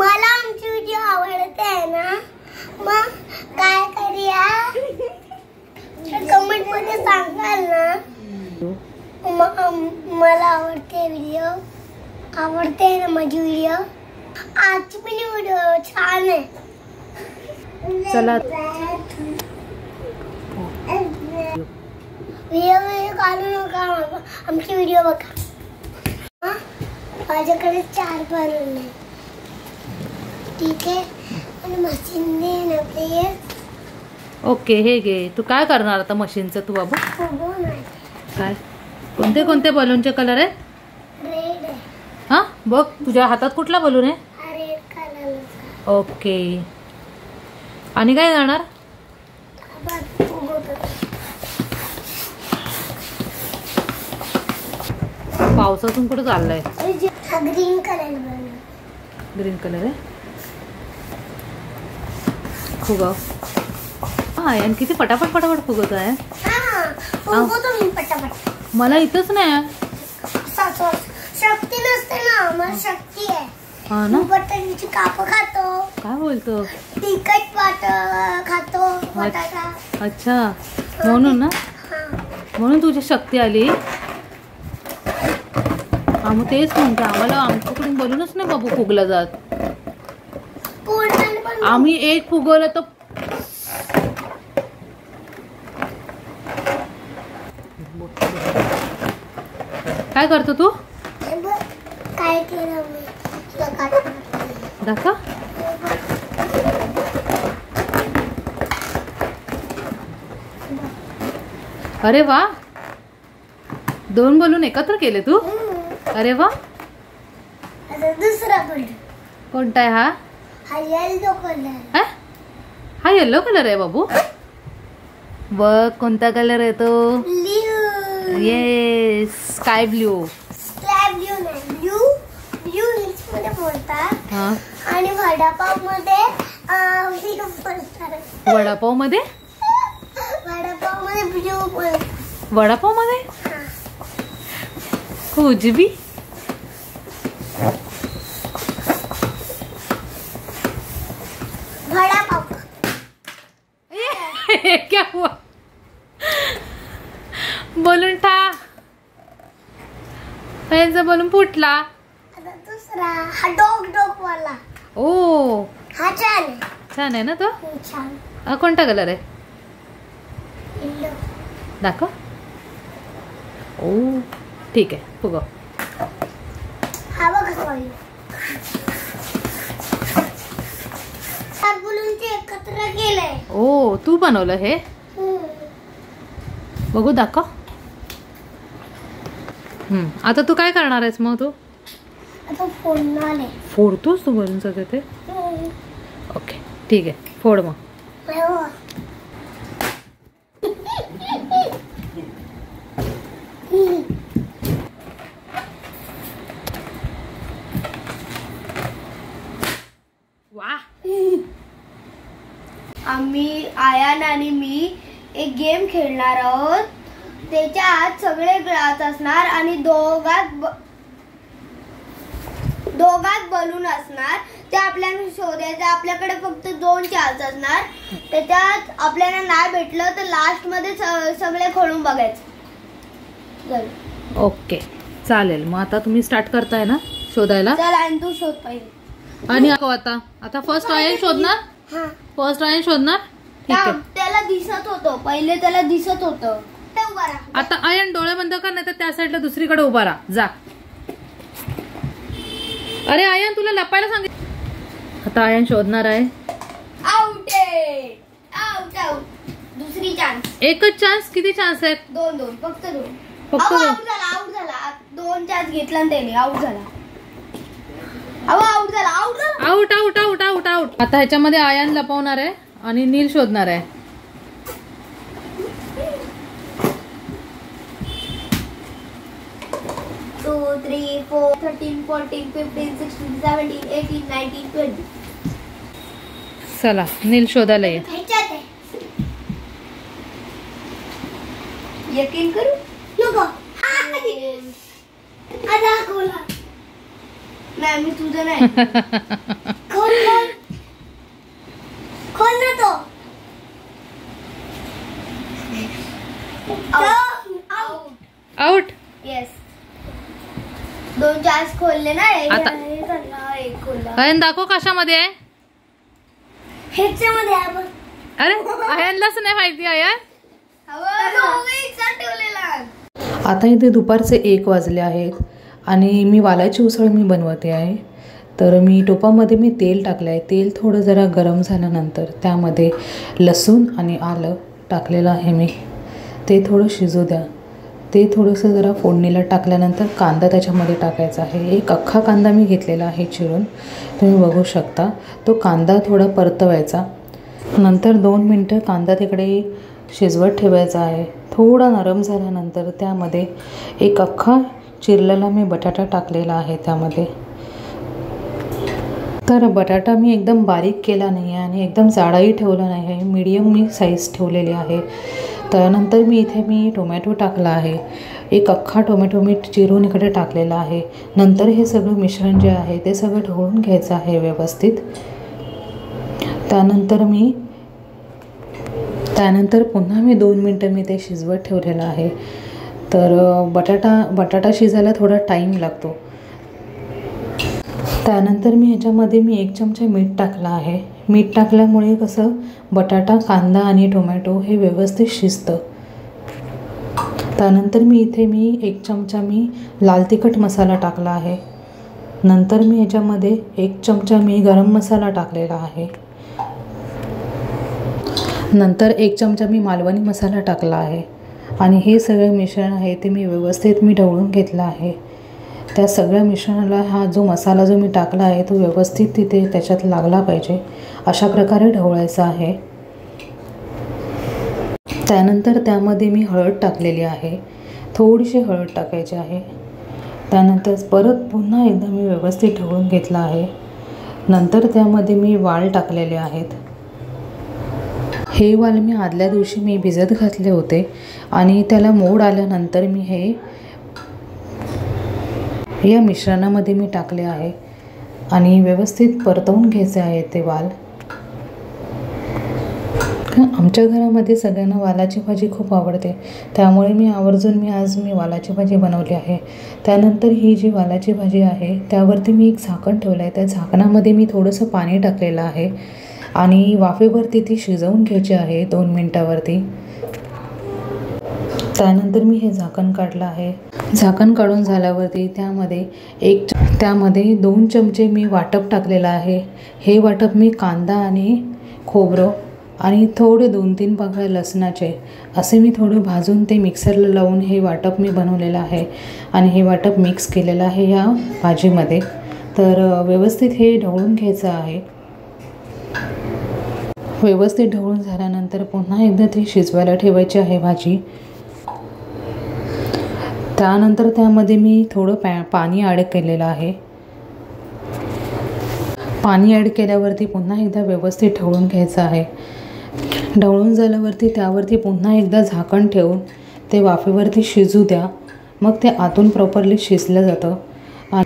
मला आमची व्हिडिओ आवडते ना, मग काय करूया कमेंट मध्ये सांगाल ना. मला आवडते व्हिडिओ, आवडते ना माझी व्हिडिओ. आजची पण व्हिडिओ छान आहे. चला व्हिडिओ काढू नका, आमची व्हिडिओ बघा. माझ्याकडे 4 बनवले. ठीक आहे, आणि मशीन दे ना प्लीज. ओके, हे घे. तू काय करणार आता मशीनचं तू बाबू? काय कोणते कोणते बलूनचे कलर आहेत? रेड आहे. हा बघ, तुझ्या हातात कुठला बलून आहे? Red colour. ओके, आणि काय जाणार? पावसातून कुठं चाललंय? Green colour. ग्रीन कलर आहे. फुगव. हा, आणि किती पटापट पटापट फुगत आहे. मला इथंच नाही. शक्ती नसते ना, मला शक्ती आहे. हा ना, बटाट्याची काप खातो. काय बोलतो? तिखट खातो बटाटा. अच्छा, म्हणून ना, म्हणून तुझी शक्ती आली. हा, मग तेच म्हणते, आम्हाला आमच्याकडून बोलूनच नाही बाबू फुगला जात. आम्ही एक फुगवलं तर काय करतो तू? काय केलं दाखव. अरे वा, 2 बलून एकत्र केले तू. अरे वा, दुसरा बलून कोणता आहे हा? हा येलो कलर. हा येलो कलर आहे बाबू. बघ कोणता कलर आहे तो? Blue. Yes, sky blue. Sky blue नाही, ब्ल्यू. ब्ल्यू इंग्लिश मध्ये बोलतात. हा, आणि वडापाव मध्ये बोलतात. वडापाव मध्ये? वडापाव मध्ये ब्ल्यू बोलतात. वडापाव मध्ये कुजबी. वडापाव. क्या हुआ? बलून था, यांचा बलून फुटला. आता दुसरा हा डॉग वाला. ओ, हा छान आहे. छान आहे ना तो. छान. हा कोणता कलर आहे? येलो. दाखव. ओ, ठीक आहे, फुगव. हा बघा सॉरी. बलूनचे एकत्र केलंय. ओ, तू बनवलं हे? बघू, दाखव. आता तू काय करणार आहेस मग? तू आता फोडणार आहे. फोडतोस तू बलून सगळे ते? ओके, ठीक आहे, फोड मग. वा, आम्ही आयान आणि मी एक गेम खेळणार आहोत. त्याच्यात सगळे ग्लास असणार आणि दोघात बलून असणार. ते आपल्याला शोधायचं. आपल्याकडे फक्त 2 चान्स असणार. त्याच्यात आपल्याला नाही भेटलं तर लास्ट मध्ये सगळे खोलून बघायचं. ओके, चालेल. मग आता तुम्ही स्टार्ट करताय ना शोधायला? चल, आणि तू शोध पहिले. आणि आता फर्स्ट आयन शोधणार. फर्स्ट आयन शोधणार. ठीक आहे. त्याला दिसत होतं पहिले, त्याला दिसत होतं. आता आयन डोळे बंद कर, नाही तर त्या साईडला दुसरीकडे उभा राहा. जा. अरे आयन, तुला लपायला सांगितलं. आता आयन शोधणार आहे. आउट आहे. Out out. दुसरी चान्स. एकच चान्स? किती चान्स आहेत? 2 फक्त 2. फक्त आउट झाला. 2 चान्स घेतला त्याने. आउट झाला. आउट झाला. Out out out out out. आता ह्याच्यामध्ये आयन लपवणार आहे आणि नील शोधणार आहे. Two, 3, 4, 13, 14, 15, 16, 17, 18, 19, 20. चला, नील शोधायला ये. यकीन करू नको. नाही, मी तुझं नाही. खोल ना तो. आउट. येस. 2 चान्स खोलले ना. आता एक खोलला. अयन दाखव कशामध्ये आहे. ह्याच्यामध्ये आहे बघ. अरे अयनलाच नाही माहिती अयन. आता इथे दुपारचे 1 वाजले आहेत आणि मी वालाची उसळ मी बनवते आहे. तर मी टोपामध्ये मी तेल टाकलं आहे. तेल थोडं जरा गरम झाल्यानंतर त्यामध्ये लसूण आणि आलं टाकलेलं आहे मी. ते थोडं शिजू द्या. ते थोडंसं जरा फोडणीला टाकल्यानंतर कांदा त्याच्यामध्ये टाकायचा आहे. एक अख्खा कांदा मी घेतलेला आहे चिरून, तुम्ही बघू शकता. तो कांदा थोडा परतवायचा. नंतर 2 मिनटं कांदा तिकडे शिजवत ठेवायचा आहे. थोडा नरम झाल्यानंतर त्यामध्ये एक अख्खा चिरलेला मी बटाटा टाकलेला आहे त्यामध्ये. तर बटाटा मी एकदम बारीक केला नाही आहे आणि एकदम जाडाही ठेवला नाही आहे. मीडियम मी साईज ठेवलेली आहे. त्यानंतर मी टोमॅटो टाकला आहे. एक अख्खा टोमॅटो मी चिरून इकडे टाकलेला आहे. नंतर हे सगळं मिश्रण जे आहे ते सगळं ढवळून घ्यायचं आहे व्यवस्थित. त्यानंतर पुन्हा मी 2 मिनटं मी ते शिजवत ठेवलेलं आहे. तर बटाटा शिजायला थोडा टाईम लागतो. त्यानंतर मी ह्याच्यामध्ये 1 चमचा मीठ टाकलं आहे. मीठ टाकल्यामुळे कसं बटाटा, कांदा आणि टोमॅटो हे व्यवस्थित शिजतं. त्यानंतर इथे 1 चमचा लाल तिखट मसाला टाकला आहे. नंतर मी ह्याच्यामध्ये 1 चमचा गरम मसाला टाकलेला आहे. नंतर 1 चमचा मालवणी मसाला टाकला आहे. आणि हे सगळे मिश्रण आहे ते मी व्यवस्थित ढवळून घेतलं आहे. त्या सगळ्या मिश्रणाला हा जो मसाला मी टाकला आहे तो व्यवस्थित तिथे त्याच्यात लागला पाहिजे, अशा प्रकारे ढवळायचा आहे. त्यानंतर त्यामध्ये मी हळद टाकलेली आहे. थोडीशी हळद टाकायची आहे. त्यानंतर परत पुन्हा एकदा मी व्यवस्थित ढवळून घेतला आहे. नंतर त्यामध्ये मी वाल टाकलेले आहेत. हे वाल मी आदल्या दिवशी भिजत घातले होते आणि त्याला मोड आल्यानंतर मी हे या मिश्रणामध्ये मी टाकले आहे आणि व्यवस्थित परतवून घ्यायचे आहे ते वाल. आमच्या घरामध्ये सगळ्यांना वालाची भाजी खूप आवडते, त्यामुळे आवर्जून आज वालाची भाजी बनवली आहे. त्यानंतर ही जी वालाची भाजी आहे त्यावरती एक झाकण ठेवलं आहे. त्या झाकणामध्ये मी थोडंसं पाणी टाकलेलं आहे आणि वाफेवरती ती शिजवून घ्यायची आहे 2 मिनटावरती. त्यानंतर मी हे झाकण काढलं आहे. झाकण काढून झाल्यावरती त्यामध्ये 2 चमचे मी वाटप टाकलेलं आहे. हे वाटप मी कांदा आणि खोबरं आणि थोडे 2-3 पाकळ्या लसणाचे असे मी थोडं भाजून ते मिक्सरला लावून हे वाटप मी बनवलेलं आहे आणि हे वाटप मिक्स केलेलं आहे या भाजीमध्ये. तर व्यवस्थित हे ढवळून घ्यायचं आहे. व्यवस्थित ढवळून झाल्यानंतर पुन्हा एकदा ती शिजवायला ठेवायची आहे भाजी. त्यानंतर त्यामध्ये मी थोडं पाणी ॲड केलेलं आहे. पाणी ॲड केल्यावरती पुन्हा एकदा व्यवस्थित ढवळून घ्यायचं आहे. ढवळून झाल्यावरती त्यावरती पुन्हा एकदा झाकण ठेवून ते वाफेवरती शिजू द्या. मग ते आतून प्रॉपरली शिजलं जातं. आणि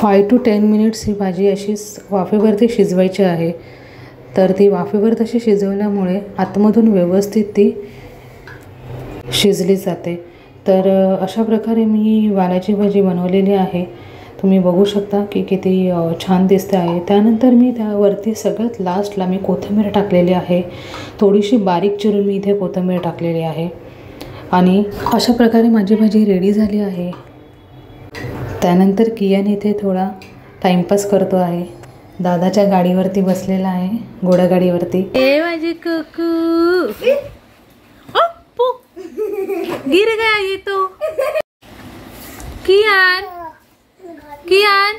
5 to 10 मिनिट्स ही भाजी अशी वाफेवरती शिजवायची आहे. तर ती वाफेवर तशी शिजवल्यामुळे आतमधून व्यवस्थित ती शिजली जाते. तर अशा प्रकारे मी वालाची भाजी बनवलेली आहे. तुम्ही बघू शकता की किती छान दिसते आहे. त्यानंतर मी त्यावरती सगळ्यात लास्टला मी कोथिंबीर टाकलेली आहे. थोडीशी बारीक चिरून मी इथे कोथिंबीर टाकलेली आहे. आणि अशा प्रकारे माझी भाजी रेडी झाली आहे. त्यानंतर कियान इथे थोडा टाईमपास करतो आहे. दादाच्या गाडीवरती बसलेला आहे, घोडागाडीवरती. ए माझी कुकू गिर गया ये तो. कियान कियान